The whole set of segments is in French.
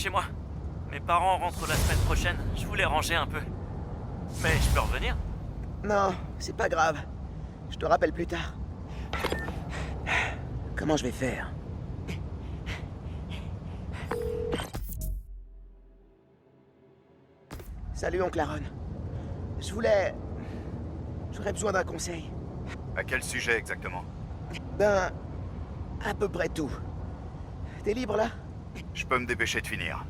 chez moi. Mes parents rentrent la semaine prochaine, je voulais ranger un peu. Mais je peux revenir? Non, c'est pas grave. Je te rappelle plus tard. Comment je vais faire? Salut, oncle Aaron. J'aurais besoin d'un conseil. À quel sujet exactement? Ben... à peu près tout. T'es libre, là? Je peux me dépêcher de finir.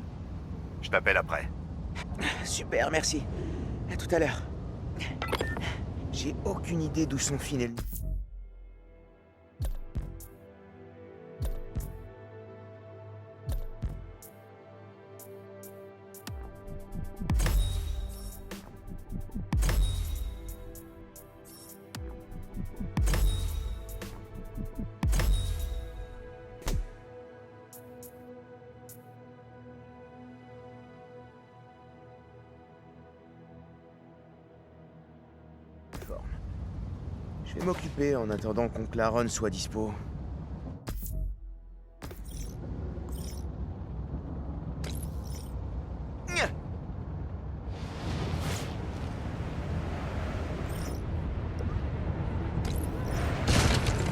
Je t'appelle après. Super, merci. À tout à l'heure. J'ai aucune idée d'où sont Finn et le... forme. Je vais m'occuper en attendant qu'oncle Aaron soit dispo.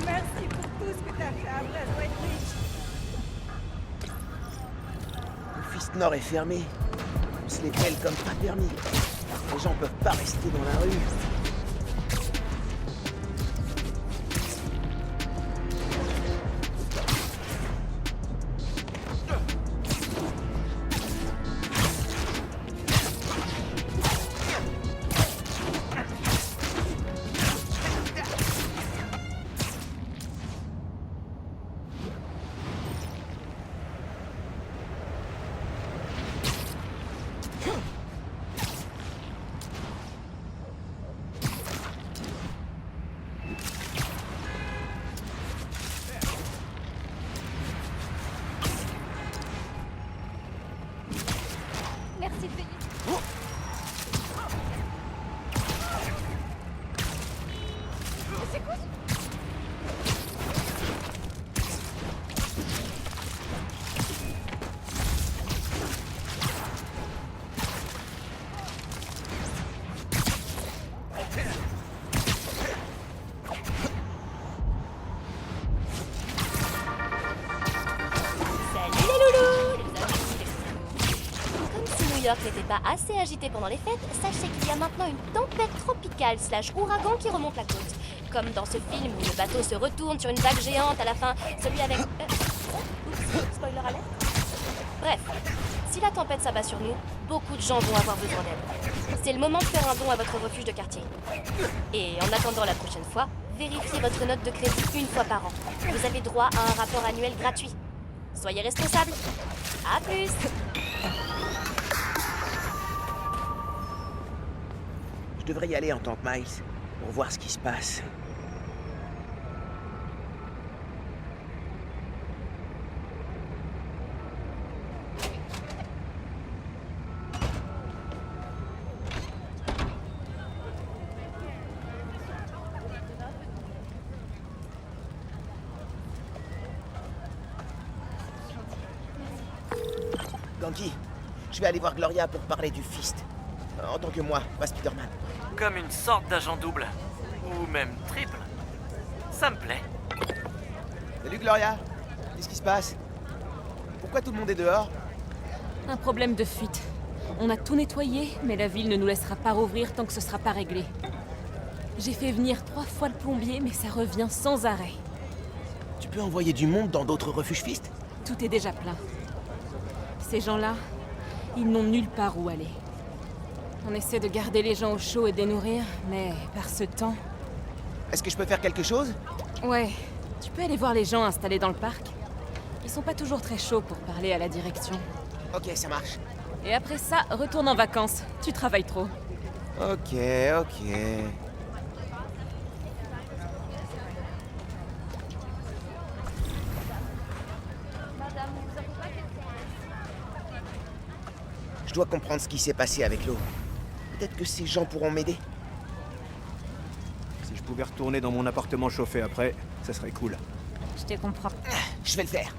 Merci pour tout ce que t'as fait à West Westwich. Le Fist Nord est fermé. On se les pèle comme pas permis. Les gens peuvent pas rester dans la rue. Merci de venir. C'est quoi ça? Salut les loulous, les amis. Comme si New York n'était pas assez agité pendant les fêtes, sachez qu'il y a maintenant une tempête tropicale / ouragan qui remonte la côte. Comme dans ce film où le bateau se retourne sur une vague géante à la fin, celui avec... Oups, spoiler alert. Bref, si la tempête s'abat sur nous, beaucoup de gens vont avoir besoin d'aide. C'est le moment de faire un don à votre refuge de quartier. Et en attendant la prochaine fois, vérifiez votre note de crédit une fois par an. Vous avez droit à un rapport annuel gratuit. Soyez responsables. À plus. Je devrais y aller en tant que Miles, pour voir ce qui se passe. Ganki, je vais aller voir Gloria pour parler du Fist. En tant que moi, pas Spider-Man. Comme une sorte d'agent double. Ou même triple. Ça me plaît. Salut Gloria, qu'est-ce qui se passe? Pourquoi tout le monde est dehors? Un problème de fuite. On a tout nettoyé, mais la ville ne nous laissera pas rouvrir tant que ce sera pas réglé. J'ai fait venir 3 fois le plombier, mais ça revient sans arrêt. Tu peux envoyer du monde dans d'autres refuges Fist? Tout est déjà plein. Ces gens-là, ils n'ont nulle part où aller. On essaie de garder les gens au chaud et de les nourrir, mais par ce temps... Est-ce que je peux faire quelque chose? Ouais, tu peux aller voir les gens installés dans le parc. Ils sont pas toujours très chauds pour parler à la direction. Ok, ça marche. Et après ça, retourne en vacances. Tu travailles trop. Ok, ok. Je dois comprendre ce qui s'est passé avec l'eau. Peut-être que ces gens pourront m'aider. Si je pouvais retourner dans mon appartement chauffé après, ça serait cool. Je te comprends. Je vais le faire.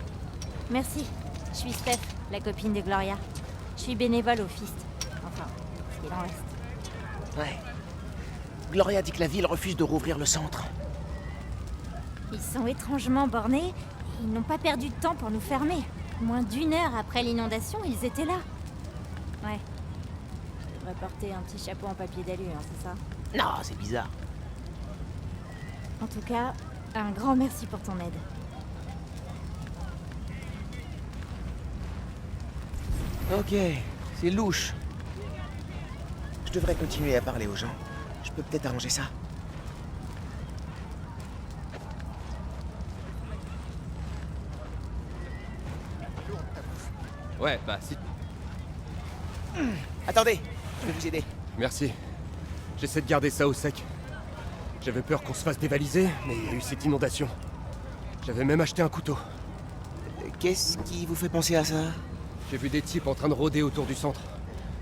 Merci. Je suis Steph. la copine de Gloria. Je suis bénévole au Fist. Enfin, ce qu'il en reste. Ouais. Gloria dit que la ville refuse de rouvrir le centre. Ils sont étrangement bornés. Et ils n'ont pas perdu de temps pour nous fermer. Moins d'1 heure après l'inondation, ils étaient là. Ouais. Je devrais porter un petit chapeau en papier d'alu, hein, c'est ça? Non, c'est bizarre. En tout cas, un grand merci pour ton aide. Ok, c'est louche. Je devrais continuer à parler aux gens. Je peux peut-être arranger ça. Ouais, bah si. Attendez, je vais vous aider. Merci. J'essaie de garder ça au sec. J'avais peur qu'on se fasse dévaliser, mais il y a eu cette inondation. J'avais même acheté un couteau. Qu'est-ce qui vous fait penser à ça? J'ai vu des types en train de rôder autour du centre.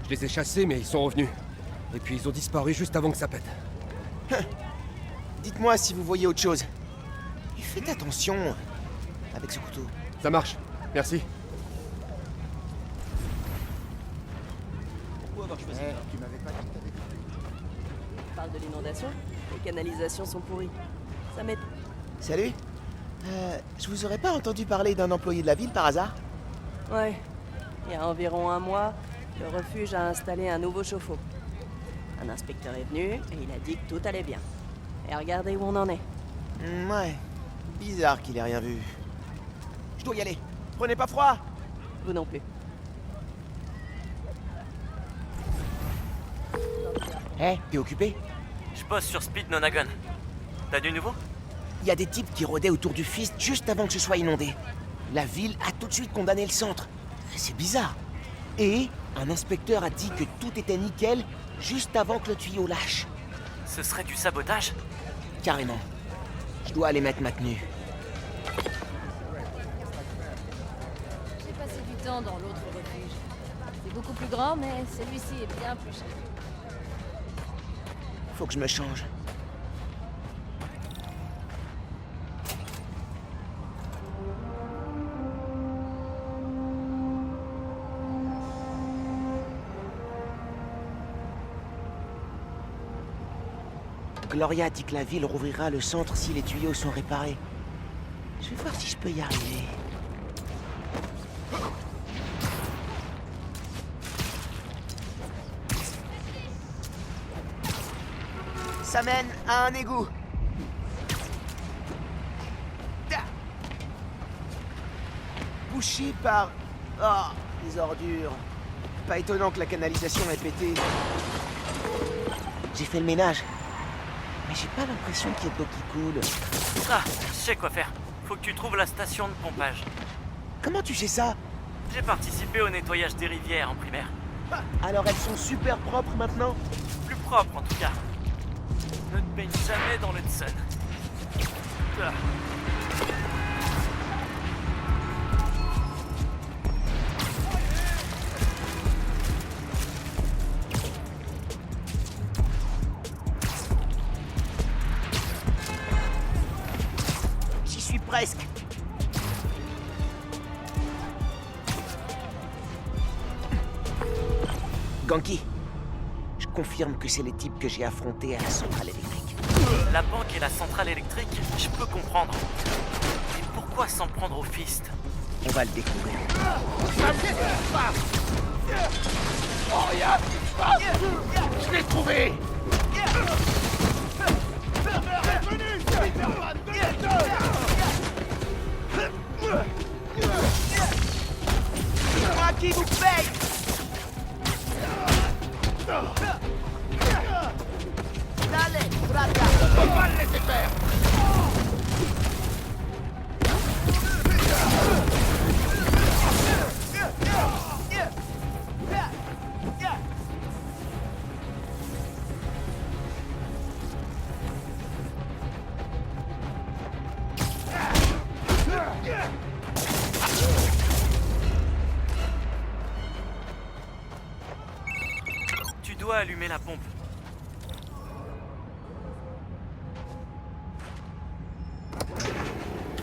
Je les ai chassés, mais ils sont revenus. Et puis ils ont disparu juste avant que ça pète. Dites-moi si vous voyez autre chose. Et faites attention avec ce couteau. Ça marche. Merci. On parle de l'inondation. Les canalisations sont pourries. Ça m'aide. Salut. Je vous aurais pas entendu parler d'un employé de la ville par hasard? Ouais. Il y a environ 1 mois, le refuge a installé un nouveau chauffe-eau. Un inspecteur est venu et il a dit que tout allait bien. Et regardez où on en est. Ouais. Bizarre qu'il ait rien vu. Je dois y aller. Prenez pas froid. Vous non plus. T'es occupé? Je bosse sur Speed Nonagon. T'as du nouveau? Il y a des types qui rôdaient autour du Fist juste avant que ce soit inondé. La ville a tout de suite condamné le centre. C'est bizarre. Et un inspecteur a dit que tout était nickel juste avant que le tuyau lâche. Ce serait du sabotage? Carrément. Je dois aller mettre ma tenue. J'ai passé du temps dans l'autre refuge. C'est beaucoup plus grand, mais celui-ci est bien plus cher. Faut que je me change. Gloria dit que la ville rouvrira le centre si les tuyaux sont réparés. Je vais voir si je peux y arriver. Ça mène à un égout. Bouché par... Oh, les ordures. Pas étonnant que la canalisation ait pété. J'ai fait le ménage. Mais j'ai pas l'impression qu'il y ait de l'eau qui coule. Ah, je sais quoi faire. Faut que tu trouves la station de pompage. Comment tu sais ça? J'ai participé au nettoyage des rivières en primaire. Alors elles sont super propres maintenant? Plus propre en tout cas. Ne te baigne jamais dans le Hudson. Ah. J'y suis presque. Ganki, je confirme que c'est les types que j'ai affrontés à la centrale électrique. La banque et la centrale électrique, je peux comprendre. Mais pourquoi s'en prendre au Fist? On va le découvrir. Je l'ai trouvé! C'est moi qui vous paye! Dale, Braga! On va le laisser faire! Tu dois allumer la pompe.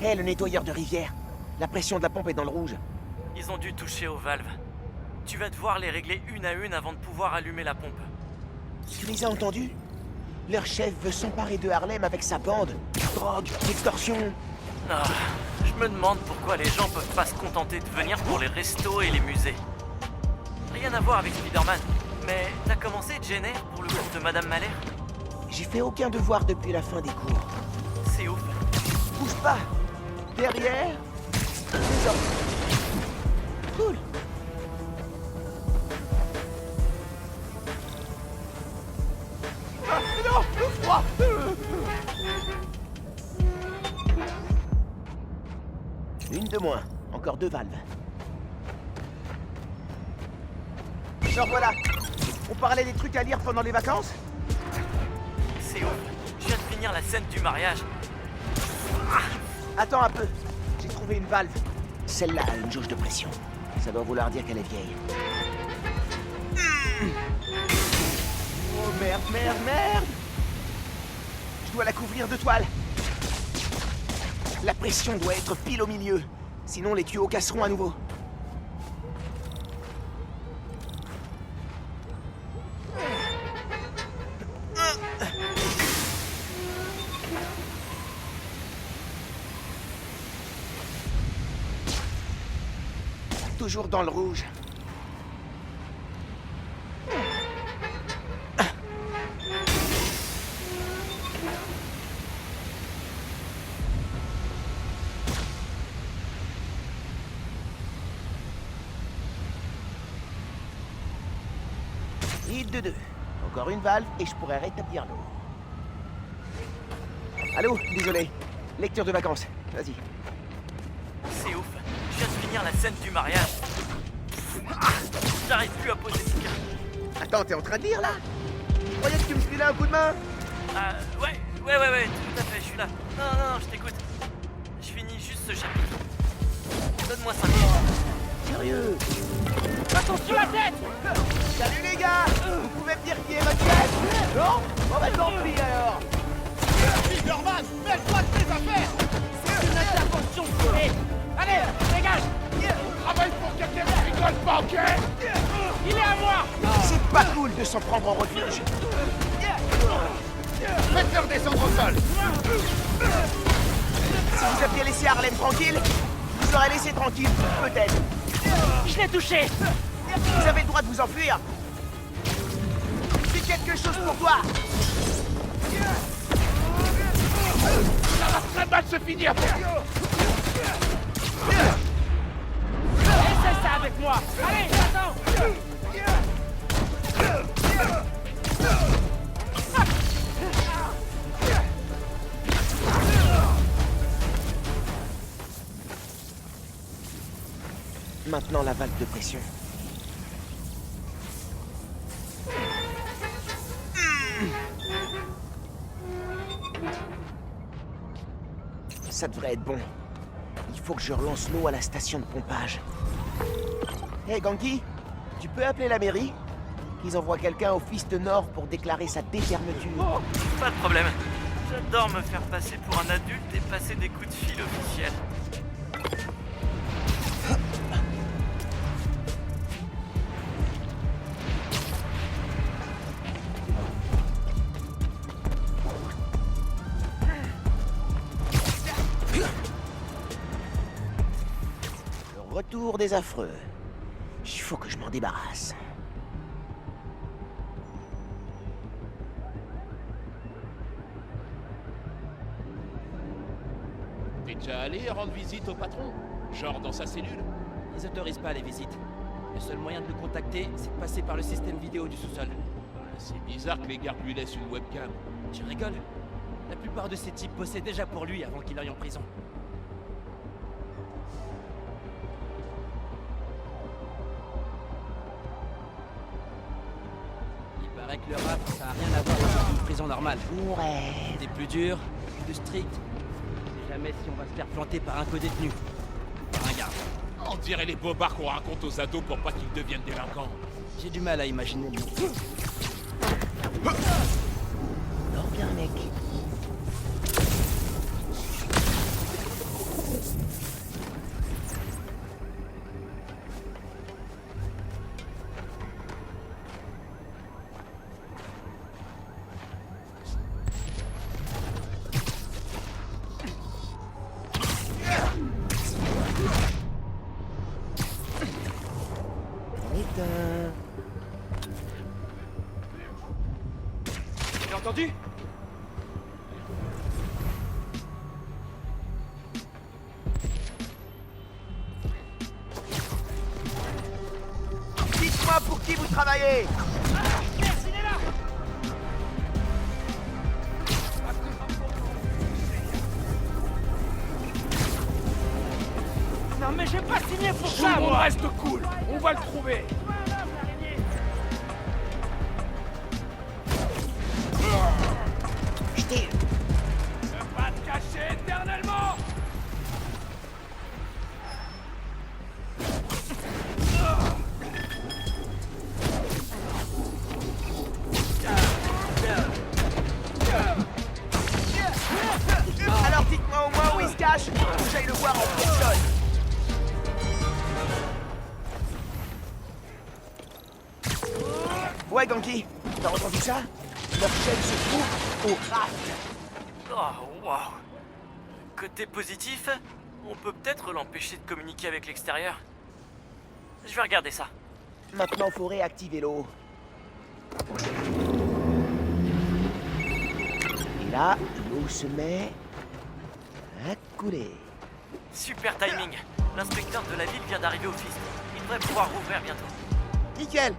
Hé, le nettoyeur de rivière. La pression de la pompe est dans le rouge. Ils ont dû toucher aux valves. Tu vas devoir les régler une à une avant de pouvoir allumer la pompe. Tu les as entendus? Leur chef veut s'emparer de Harlem avec sa bande. Drogue, extorsion. Ah, je me demande pourquoi les gens peuvent pas se contenter de venir pour les restos et les musées. Rien à voir avec Spider-Man, mais t'as commencé Jenner pour le cours de Madame Malher? J'ai fait aucun devoir depuis la fin des cours. C'est ouf. Bouge pas. Derrière. Les hommes. Cool. Ah, non, le froid. Une de moins. Encore 2 valves. Alors voilà. On parlait des trucs à lire pendant les vacances? C'est ouf. Je viens de finir la scène du mariage. Attends un peu. J'ai trouvé une valve. Celle-là a une jauge de pression. Ça doit vouloir dire qu'elle est vieille. Oh merde, merde, merde! Je dois la couvrir de toile. La pression doit être pile au milieu. Sinon les tuyaux casseront à nouveau. Toujours dans le rouge. Hit de 2. Encore une valve et je pourrais rétablir l'eau. Allô, désolé. Lecture de vacances. Vas-y. C'est ouf. Je viens de finir la scène du mariage. J'arrive plus à poser ce cas. Attends, t'es en train de lire là? Tu croyais que tu me filais un coup de main? Ouais, tout à fait, je suis là. Non, je t'écoute. Je finis juste ce chapitre. Donne-moi 5 minutes. Sérieux? Attention la tête! Salut les gars! Vous pouvez me dire qui est votre chef? Non? On va tant pis alors! Spider-Man, mêle-toi de tes affaires! C'est une intervention volée! Allez, dégage! On travaille pour quelqu'un qui rigole pas, ok? Il est à moi! C'est pas cool de s'en prendre en refuge! Faites-le redescendre au sol! Si vous aviez laissé Harlem tranquille, je vous aurais laissé tranquille, peut-être. Je l'ai touché! Vous avez le droit de vous enfuir! C'est quelque chose pour toi! Ça va très mal se finir! Essaye ça avec moi! Allez, attends! Maintenant la valve de pression. Ça devrait être bon. Il faut que je relance l'eau à la station de pompage. Hé, Ganki, tu peux appeler la mairie? Qu'ils envoient quelqu'un au Fist Nord pour déclarer sa défermeture. Oh, pas de problème. J'adore me faire passer pour un adulte et passer des coups de fil officiels. Le retour des affreux. Il faut que je m'en débarrasse. T'es déjà allé rendre visite au patron? Genre dans sa cellule? Ils autorisent pas les visites. Le seul moyen de le contacter, c'est de passer par le système vidéo du sous-sol. C'est bizarre que les gardes lui laissent une webcam. Tu rigoles? La plupart de ces types bossaient déjà pour lui avant qu'il aille en prison. Il paraît que le rap, ça a rien à voir avec une prison normale. Ouais. C'est plus dur, plus strict. On sait jamais si on va se faire planter par un co-détenu. Ou par un garde. On dirait les bobards qu'on raconte aux ados pour pas qu'ils deviennent délinquants. J'ai du mal à imaginer lui. Dors bien, mec. entendu? Dites-moi pour qui vous travaillez? Merci, il est là. Non mais j'ai pas signé pour ça, Tout le monde moi. reste cool, on va le trouver. Je t'ai... Ne pas te cacher éternellement. Alors dites-moi au moins où il se cache, que j'aille le voir en personne. Ouais, Ganki, t'as entendu ça? Leur chef se trouve au raft. Oh, waouh. Côté positif, on peut peut-être l'empêcher de communiquer avec l'extérieur. Je vais regarder ça. Maintenant, faut réactiver l'eau. Et là, l'eau se met à couler. Super timing. L'inspecteur de la ville vient d'arriver au Fist. Il devrait pouvoir rouvrir bientôt. Nickel.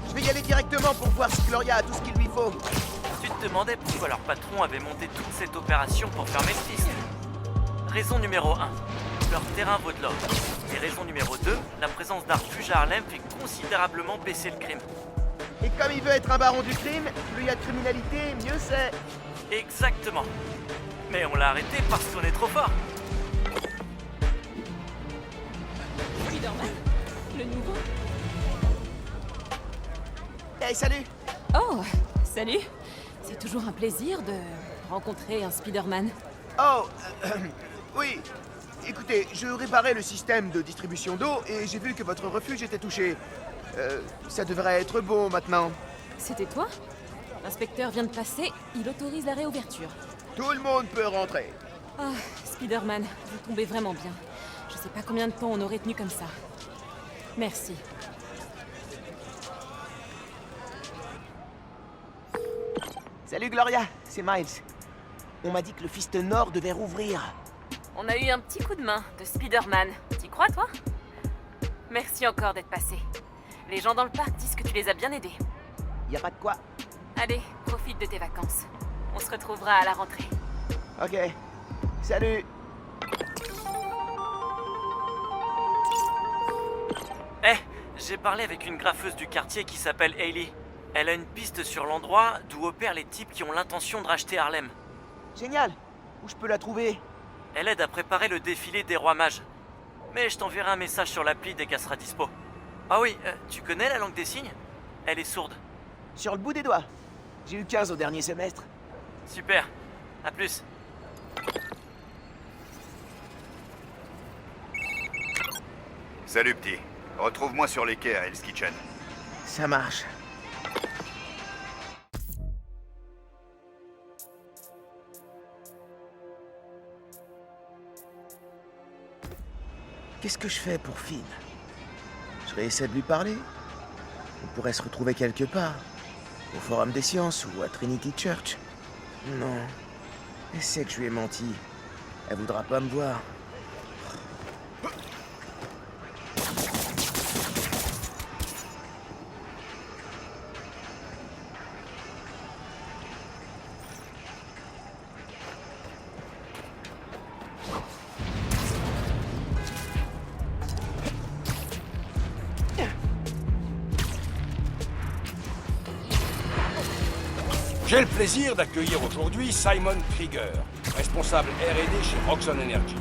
Je vais y aller directement pour voir si Gloria a tout ce qu'il lui faut. Tu te demandais pourquoi leur patron avait monté toute cette opération pour fermer le Fist. Raison numéro 1. Leur terrain vaut de l'or. Et raison numéro 2, la présence d'un refuge à Harlem fait considérablement baisser le crime. Et comme il veut être un baron du crime, plus il y a de criminalité, mieux c'est. Exactement. Mais on l'a arrêté parce qu'on est trop fort. Spider-Man? Le nouveau? Hey, salut. Oh, salut. C'est toujours un plaisir de rencontrer un Spider-Man. Oh, oui. Écoutez, je réparais le système de distribution d'eau et j'ai vu que votre refuge était touché. Ça devrait être bon maintenant. C'était toi? L'inspecteur vient de passer, il autorise la réouverture. Tout le monde peut rentrer. Ah, Spider-Man, vous tombez vraiment bien. Je sais pas combien de temps on aurait tenu comme ça. Merci. Salut Gloria, c'est Miles. On m'a dit que le Fist Nord devait rouvrir. On a eu un petit coup de main de Spider-Man. T'y crois, toi? Merci encore d'être passé. Les gens dans le parc disent que tu les as bien aidés. Y a pas de quoi. Allez, profite de tes vacances. On se retrouvera à la rentrée. Ok. Salut. Eh, j'ai parlé avec une graffeuse du quartier qui s'appelle Hailey. Elle a une piste sur l'endroit d'où opèrent les types qui ont l'intention de racheter Harlem. Génial. Où je peux la trouver? Elle aide à préparer le défilé des rois mages. Mais je t'enverrai un message sur l'appli dès qu'elle sera dispo. Ah oui, tu connais la langue des signes? Elle est sourde. Sur le bout des doigts. J'ai eu 15 au dernier semestre. Super. À plus. Salut petit. Retrouve-moi sur les quais à Hell's Kitchen. Ça marche. Qu'est-ce que je fais pour Finn? Je réessaie de lui parler? On pourrait se retrouver quelque part. Au Forum des Sciences ou à Trinity Church. Non. Elle sait que je lui ai menti. Elle voudra pas me voir. J'ai le plaisir d'accueillir aujourd'hui Simon Krieger, responsable R&D chez Roxxon Energy.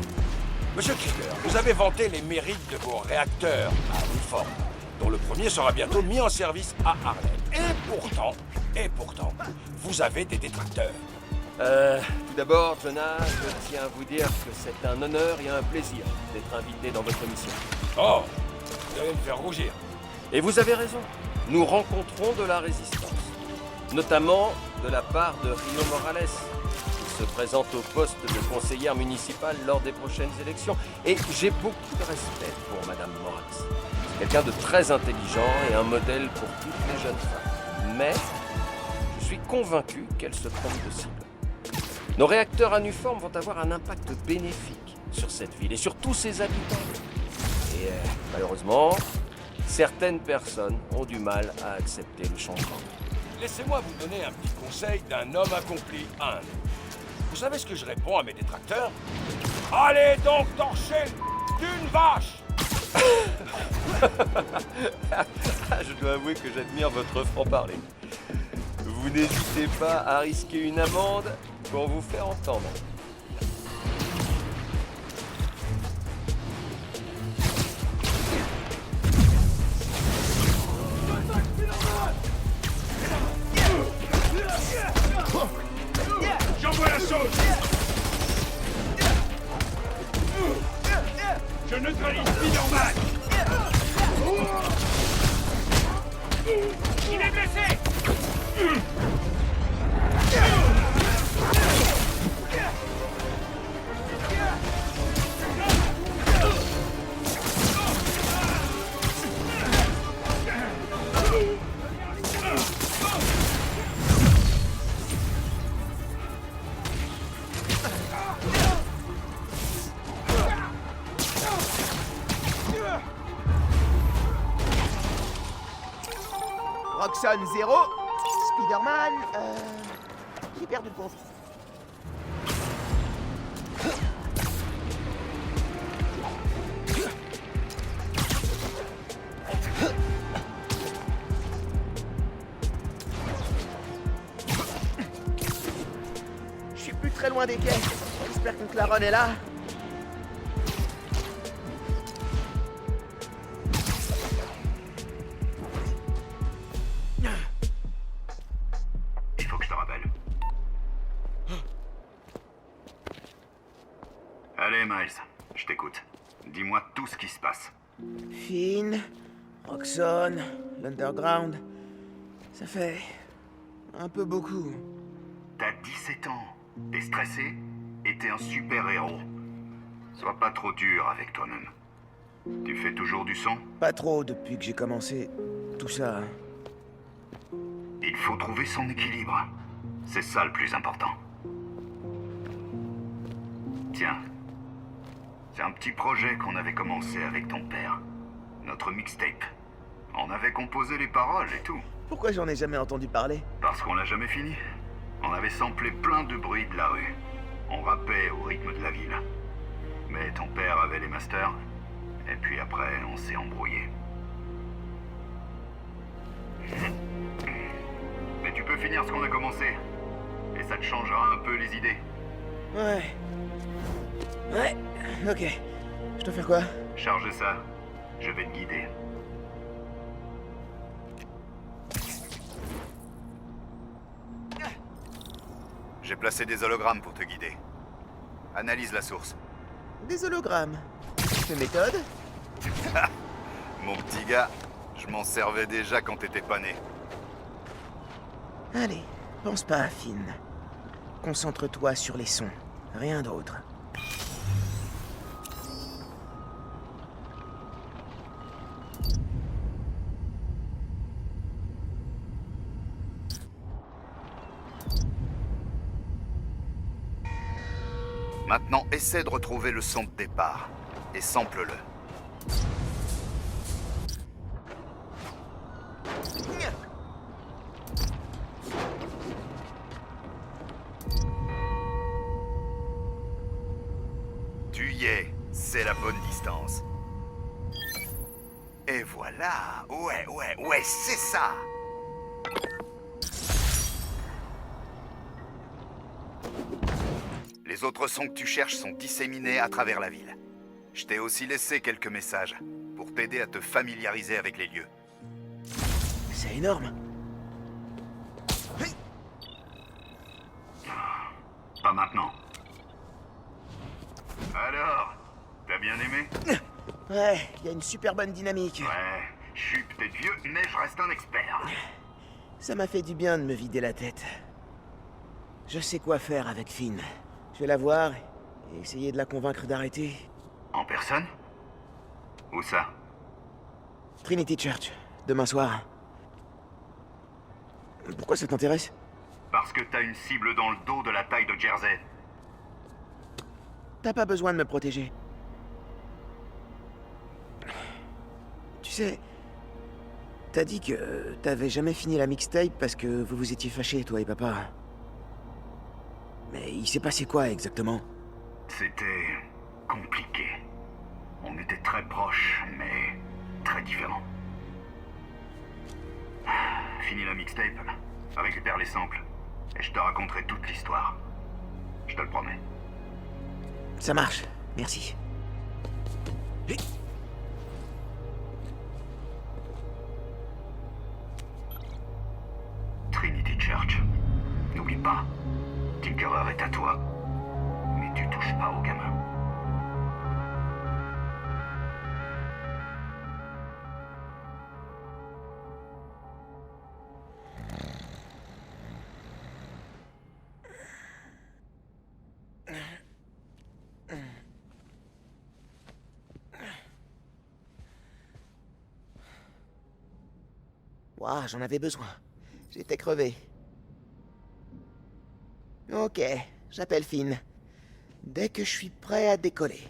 Monsieur Krieger, vous avez vanté les mérites de vos réacteurs à Woodford, dont le premier sera bientôt mis en service à Harlem. Et pourtant, vous avez des détracteurs. Tout d'abord, Jonah, je tiens à vous dire que c'est un honneur et un plaisir d'être invité dans votre mission. Oh, vous allez me faire rougir. Et vous avez raison, nous rencontrons de la résistance. Notamment de la part de Rio Morales, qui se présente au poste de conseillère municipale lors des prochaines élections. Et j'ai beaucoup de respect pour Madame Morales. C'est quelqu'un de très intelligent et un modèle pour toutes les jeunes femmes. Mais je suis convaincu qu'elle se trompe de cible. Nos réacteurs anuformes vont avoir un impact bénéfique sur cette ville et sur tous ses habitants. Et malheureusement, certaines personnes ont du mal à accepter le changement. Laissez-moi vous donner un petit conseil d'un homme accompli, Hein. Vous savez ce que je réponds à mes détracteurs? Allez donc torcher d'une vache! Je dois avouer que j'admire votre franc-parler. Vous n'hésitez pas à risquer une amende pour vous faire entendre. J'envoie la sauce! Je neutralise Spider-Man! Il est blessé! Roxxon 0, Spider-Man, j'ai perdu le compte. Je suis plus très loin des quais. J'espère que Claron est là. Il faut que je te rappelle. Allez, Miles, je t'écoute. Dis-moi tout ce qui se passe. Finn, Roxxon, l'Underground. Ça fait un peu beaucoup. T'as 17 ans, t'es stressé et t'es un super-héros. Sois pas trop dur avec toi-même. Tu fais toujours du sang? Pas trop depuis que j'ai commencé tout ça. Il faut trouver son équilibre. C'est ça le plus important. Tiens, c'est un petit projet qu'on avait commencé avec ton père. Notre mixtape. On avait composé les paroles et tout. Pourquoi j'en ai jamais entendu parler? Parce qu'on l'a jamais fini. On avait samplé plein de bruits de la rue. On rappait au rythme de la ville. Mais ton père avait les masters. Et puis après, on s'est embrouillé. Mais tu peux finir ce qu'on a commencé. Et ça te changera un peu les idées. Ouais. Ouais, ok. Je dois faire quoi? Charge ça. Je vais te guider. J'ai placé des hologrammes pour te guider. Analyse la source. Des hologrammes. C'est méthode? Mon petit gars, je m'en servais déjà quand t'étais pas né. Allez, pense pas à Finn. Concentre-toi sur les sons, rien d'autre. Maintenant, essaie de retrouver le son de départ. Et sample-le. Tu y es. C'est la bonne distance. Et voilà. Ouais, c'est ça. Les autres sons que tu cherches sont disséminés à travers la ville. Je t'ai aussi laissé quelques messages pour t'aider à te familiariser avec les lieux. C'est énorme. Pas maintenant. Alors, t'as bien aimé? Ouais, il y a une super bonne dynamique. Ouais, je suis peut-être vieux, mais je reste un expert. Ça m'a fait du bien de me vider la tête. Je sais quoi faire avec Finn. Je vais la voir et essayer de la convaincre d'arrêter. En personne? Où ça? Trinity Church, demain soir. Pourquoi ça t'intéresse? Parce que t'as une cible dans le dos de la taille de Jersey. T'as pas besoin de me protéger. Tu sais, t'as dit que t'avais jamais fini la mixtape parce que vous vous étiez fâchés, toi et papa. Mais il s'est passé quoi exactement? C'était compliqué. On était très proches, mais très différents. Fini la mixtape, récupère les samples, et je te raconterai toute l'histoire. Je te le promets. Ça marche, merci. Trinity Church. N'oublie pas, Tinkerer est à toi, mais tu touches pas au gamin. Ouah, j'en avais besoin. J'étais crevé. Ok, j'appelle Finn. Dès que je suis prêt à décoller.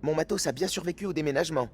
Mon matos a bien survécu au déménagement.